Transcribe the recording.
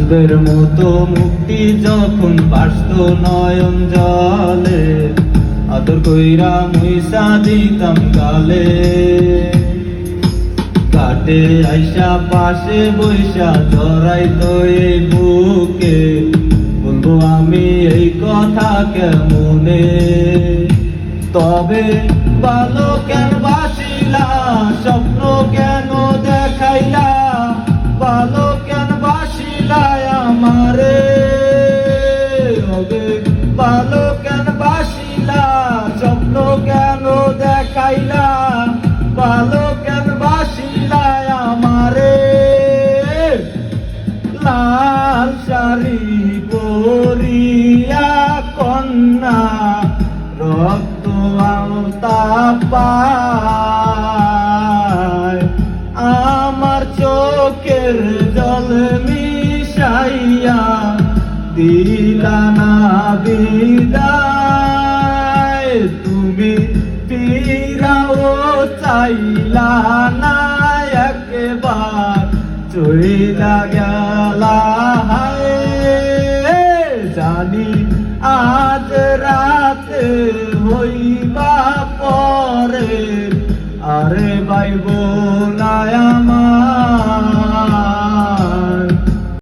পূর্বের মতো মুক্তি যখন বাসত নয়ন জলে, আদর কইরা মুইসা দিতাম গালে। কাটে আইসা পাশে বৈশা জড়াইতো এই বুকে, বলবো আমি এই কথা কেমনে। তবে ভালো কেন বাসিলা, স্বপ্ন কেন দেখাইলা, ভালো কেন বাসিলা আমারে। ভালো কেন বাসিলা, স্বপ্ন কেন দেখাইলা, ভালো কেন বাসিলা আমারে। লাল শাড়ি পরিয়া কন্যা রক্ত আলতা পায়, আমার চোখের জল মিশাইয়া দিলা না বিদায়। তুমি ফিরাও চাইলা না একবার, চইলা গেলা